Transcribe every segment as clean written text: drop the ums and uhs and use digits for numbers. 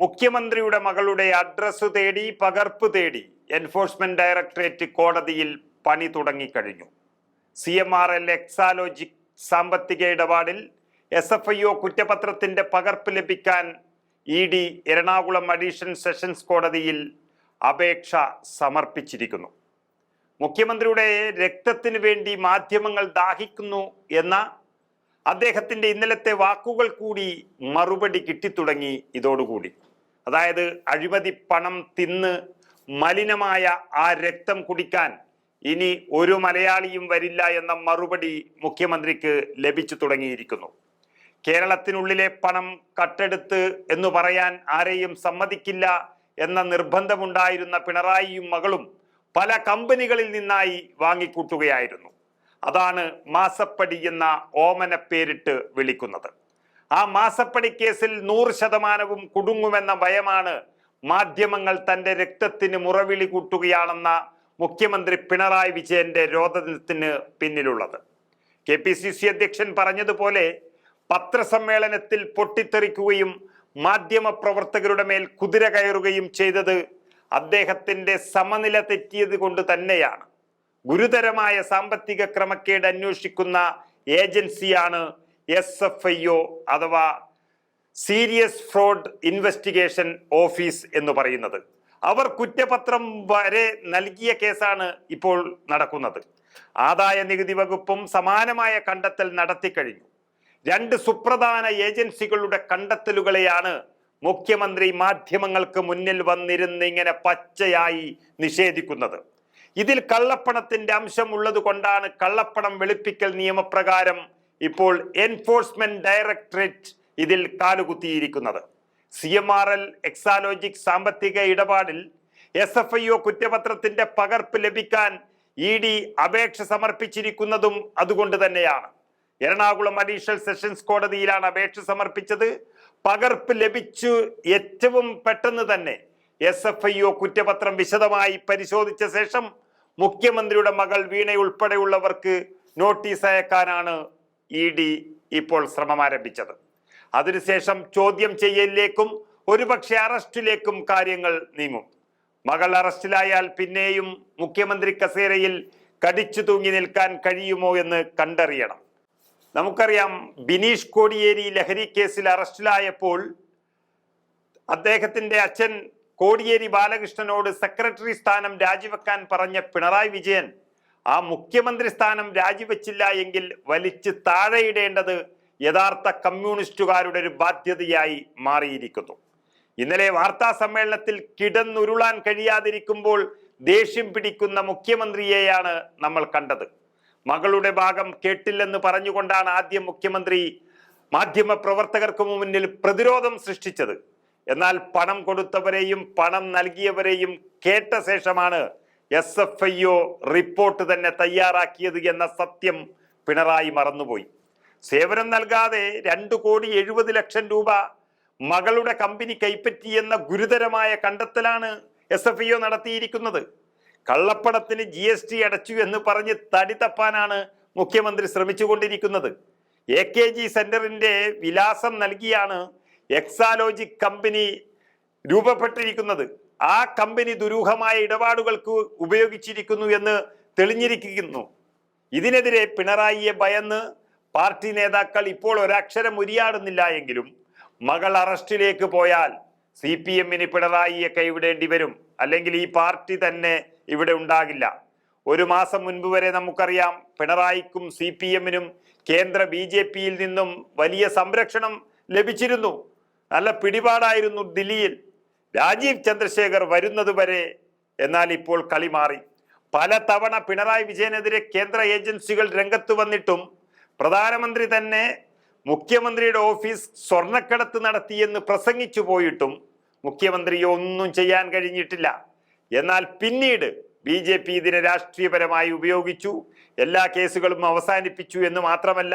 മുഖ്യമന്ത്രിയുടെ മകളുടെ അഡ്രസ് തേടി പകർപ്പ് തേടി എൻഫോഴ്സ്മെന്റ് ഡയറക്ടറേറ്റ് കോടതിയിൽ പണി തുടങ്ങിക്കഴിഞ്ഞു. CMRL എക്സാലോജിക് സാമ്പത്തിക ഇടപാടിൽ SFIO കുറ്റപത്രത്തിന്റെ പകർപ്പ് ലഭിക്കാൻ ED എറണാകുളം അഡീഷണൽ സെഷൻസ് കോടതിയിൽ അപേക്ഷ സമർപ്പിച്ചിരിക്കുന്നു. മുഖ്യമന്ത്രിയുടെ രക്തത്തിന് വേണ്ടി മാധ്യമങ്ങൾ ദാഹിക്കുന്നു എന്ന അദ്ദേഹത്തിന്റെ ഇന്നലത്തെ വാക്കുകൾ കൂടി മറുപടി കിട്ടിത്തുടങ്ങി. ഇതോടുകൂടി അതായത് അഴിമതി പണം തിന്ന് മലിനമായ ആ രക്തം കുടിക്കാൻ ഇനി ഒരു മലയാളിയും വരില്ല എന്ന മറുപടി മുഖ്യമന്ത്രിക്ക് ലഭിച്ചു തുടങ്ങിയിരിക്കുന്നു. കേരളത്തിനുള്ളിലെ പണം കട്ടെടുത്ത് എന്ന് പറയാൻ ആരെയും സമ്മതിക്കില്ല എന്ന നിർബന്ധമുണ്ടായിരുന്ന പിണറായിയും മകളും പല കമ്പനികളിൽ നിന്നായി വാങ്ങിക്കൂട്ടുകയായിരുന്നു. അതാണ് മാസപ്പടി എന്ന ഓമന പേരിട്ട് വിളിക്കുന്നത്. ആ മാസപ്പടി കേസിൽ 100% കുടുങ്ങുമെന്ന ഭയമാണ് മാധ്യമങ്ങൾ തന്റെ രക്തത്തിന് മുറവിളി കൂട്ടുകയാണെന്ന മുഖ്യമന്ത്രി പിണറായി വിജയന്റെ രോദനത്തിന് പിന്നിലുള്ളത്. KPCC അധ്യക്ഷൻ പറഞ്ഞതുപോലെ പത്രസമ്മേളനത്തിൽ പൊട്ടിത്തെറിക്കുകയും മാധ്യമ പ്രവർത്തകരുടെ മേൽ കുതിര കയറുകയും ചെയ്തത് അദ്ദേഹത്തിന്റെ സമനില തെറ്റിയത് കൊണ്ട് തന്നെയാണ്. ഗുരുതരമായ സാമ്പത്തിക ക്രമക്കേട് അന്വേഷിക്കുന്ന ഏജൻസിയാണ് SFIO അഥവാ സീരിയസ് ഫ്രോഡ് ഇൻവെസ്റ്റിഗേഷൻ ഓഫീസ് എന്ന് പറയുന്നത്. അവർ കുറ്റപത്രം വരെ നൽകിയ കേസാണ് ഇപ്പോൾ നടക്കുന്നത്. ആദായ നികുതി വകുപ്പും സമാനമായ കണ്ടെത്തൽ നടത്തിക്കഴിഞ്ഞു. 2 സുപ്രധാന ഏജൻസികളുടെ കണ്ടെത്തലുകളെയാണ് മുഖ്യമന്ത്രി മാധ്യമങ്ങൾക്ക് മുന്നിൽ വന്നിരുന്ന് ഇങ്ങനെ പച്ചയായി നിഷേധിക്കുന്നത്. ഇതിൽ കള്ളപ്പണത്തിന്റെ അംശം ഉള്ളത് കൊണ്ടാണ് കള്ളപ്പണം വെളുപ്പിക്കൽ നിയമപ്രകാരം ഇപ്പോൾ എൻഫോഴ്സ്മെന്റ് ഡയറക്ടറേറ്റ് ഇതിൽ കാലുകുത്തിയിരിക്കുന്നത്. CMRL എക്സാലോജിക് സാമ്പത്തിക ഇടപാടിൽ SFIO കുറ്റപത്രത്തിന്റെ പകർപ്പ് ലഭിക്കാൻ ED അപേക്ഷ സമർപ്പിച്ചിരിക്കുന്നതും അതുകൊണ്ട് തന്നെയാണ്. എറണാകുളം അഡീഷണൽ സെഷൻസ് കോടതിയിലാണ് അപേക്ഷ സമർപ്പിച്ചത്. പകർപ്പ് ലഭിച്ചു ഏറ്റവും പെട്ടെന്ന് തന്നെ SFIO കുറ്റപത്രം വിശദമായി പരിശോധിച്ച ശേഷം മുഖ്യമന്ത്രിയുടെ മകൾ വീണ ഉൾപ്പെടെയുള്ളവർക്ക് നോട്ടീസ് അയക്കാനാണ് ED ഇപ്പോൾ ശ്രമം ആരംഭിച്ചത്. അതിനുശേഷം ചോദ്യം ചെയ്യലിലേക്കും ഒരുപക്ഷെ അറസ്റ്റിലേക്കും കാര്യങ്ങൾ നീങ്ങും. മകൾ അറസ്റ്റിലായാൽ പിന്നെയും മുഖ്യമന്ത്രി കസേരയിൽ കടിച്ചു തൂങ്ങി നിൽക്കാൻ കഴിയുമോ എന്ന് കണ്ടറിയണം. നമുക്കറിയാം, ബിനീഷ് കോടിയേരി ലഹരി കേസിൽ അറസ്റ്റിലായപ്പോൾ അദ്ദേഹത്തിന്റെ അച്ഛൻ കോടിയേരി ബാലകൃഷ്ണനോട് സെക്രട്ടറി സ്ഥാനം രാജിവെക്കാൻ പറഞ്ഞ പിണറായി വിജയൻ ആ മുഖ്യമന്ത്രി സ്ഥാനം രാജിവെച്ചില്ല എങ്കിൽ വലിച്ച് താഴെയിടേണ്ടത് യഥാർത്ഥ കമ്മ്യൂണിസ്റ്റുകാരുടെ ഒരു ബാധ്യതയായി മാറിയിരിക്കുന്നു. ഇന്നലെ വാർത്താ സമ്മേളനത്തിൽ കിടന്നുരുളാൻ കഴിയാതിരിക്കുമ്പോൾ ദേഷ്യം പിടിക്കുന്ന മുഖ്യമന്ത്രിയെയാണ് നമ്മൾ കണ്ടത്. മകളുടെ ഭാഗം കേട്ടില്ലെന്ന് പറഞ്ഞുകൊണ്ടാണ് ആദ്യം മുഖ്യമന്ത്രി മാധ്യമ പ്രവർത്തകർക്ക് മുന്നിൽ പ്രതിരോധം സൃഷ്ടിച്ചത്. എന്നാൽ പണം കൊടുത്തവരെയും പണം നൽകിയവരെയും കേട്ട ശേഷമാണ് SFIO റിപ്പോർട്ട് തന്നെ തയ്യാറാക്കിയത് എന്ന സത്യം പിണറായി മറന്നുപോയി. സേവനം നൽകാതെ 2,70,00,000 രൂപ മകളുടെ കമ്പനി കൈപ്പറ്റിയെന്ന ഗുരുതരമായ കണ്ടെത്തലാണ് SFIO നടത്തിയിരിക്കുന്നത്. കള്ളപ്പണത്തിന് GST അടച്ചു എന്ന് പറഞ്ഞ് തടി തപ്പാനാണ് മുഖ്യമന്ത്രി ശ്രമിച്ചുകൊണ്ടിരിക്കുന്നത്. AKG സെന്ററിന്റെ വിലാസം നൽകിയാണ് എക്സാലോജിക് കമ്പനി രൂപപ്പെട്ടിരിക്കുന്നത്. ആ കമ്പനി ദുരൂഹമായ ഇടപാടുകൾക്ക് ഉപയോഗിച്ചിരിക്കുന്നു എന്ന് തെളിഞ്ഞിരിക്കുന്നു. ഇതിനെതിരെ പിണറായിയെ ഭയന്ന് പാർട്ടി നേതാക്കൾ ഇപ്പോൾ ഒരക്ഷരം ഉരിയാടുന്നില്ല എങ്കിലും മകൾ അറസ്റ്റിലേക്ക് പോയാൽ CPM-ന് പിണറായിയെ കൈവിടേണ്ടി വരും. അല്ലെങ്കിൽ ഈ പാർട്ടി തന്നെ ഇവിടെ ഉണ്ടാകില്ല. 1 മാസം മുൻപ് വരെ നമുക്കറിയാം, പിണറായിക്കും CPM-നും കേന്ദ്ര BJP-യിൽ നിന്നും വലിയ സംരക്ഷണം ലഭിച്ചിരുന്നു. നല്ല പിടിപാടായിരുന്നു ദില്ലിയിൽ. രാജീവ് ചന്ദ്രശേഖർ വരുന്നത് വരെ. എന്നാൽ ഇപ്പോൾ കളി മാറി. പല തവണ പിണറായി വിജയനെതിരെ കേന്ദ്ര ഏജൻസികൾ രംഗത്ത് വന്നിട്ടും പ്രധാനമന്ത്രി തന്നെ മുഖ്യമന്ത്രിയുടെ ഓഫീസ് സ്വർണ്ണക്കടത്ത് നടത്തിയെന്ന് പ്രസംഗിച്ചു പോയിട്ടും മുഖ്യമന്ത്രിയെ ഒന്നും ചെയ്യാൻ കഴിഞ്ഞിട്ടില്ല. എന്നാൽ പിന്നീട് BJP ഇതിനെ രാഷ്ട്രീയപരമായി ഉപയോഗിച്ചു. എല്ലാ കേസുകളും അവസാനിപ്പിച്ചു എന്ന് മാത്രമല്ല,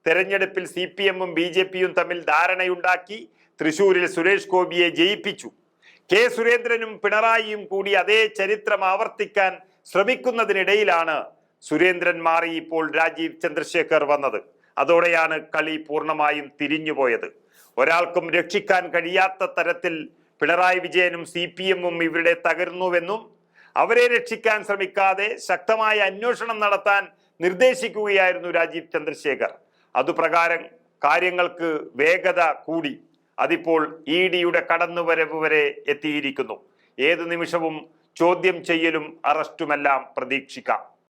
തെരഞ്ഞെടുപ്പിൽ CPM-ഉം BJP-യും തമ്മിൽ ധാരണയുണ്ടാക്കി തൃശൂരിൽ സുരേഷ് ഗോപിയെ ജയിപ്പിച്ചു. K. സുരേന്ദ്രനും പിണറായിയും കൂടി അതേ ചരിത്രം ആവർത്തിക്കാൻ ശ്രമിക്കുന്നതിനിടയിലാണ് സുരേന്ദ്രൻ മാറി ഇപ്പോൾ രാജീവ് ചന്ദ്രശേഖർ വന്നത്. അതോടെയാണ് കളി പൂർണ്ണമായും തിരിഞ്ഞുപോയത്. ഒരാൾക്കും രക്ഷിക്കാൻ കഴിയാത്ത തരത്തിൽ പിണറായി വിജയനും CPM-ഉം ഇവിടെ തകരുന്നുവെന്നും അവരെ രക്ഷിക്കാൻ ശ്രമിക്കാതെ ശക്തമായ അന്വേഷണം നടത്താൻ നിർദ്ദേശിക്കുകയായിരുന്നു രാജീവ് ചന്ദ്രശേഖർ. അതുപ്രകാരം കാര്യങ്ങൾക്ക് വേഗത കൂടി. അതിപ്പോൾ ED-യുടെ കടന്നുവരവ് വരെ എത്തിയിരിക്കുന്നു. ഏതു നിമിഷവും ചോദ്യം ചെയ്യലും അറസ്റ്റുമെല്ലാം പ്രതീക്ഷിക്കാം.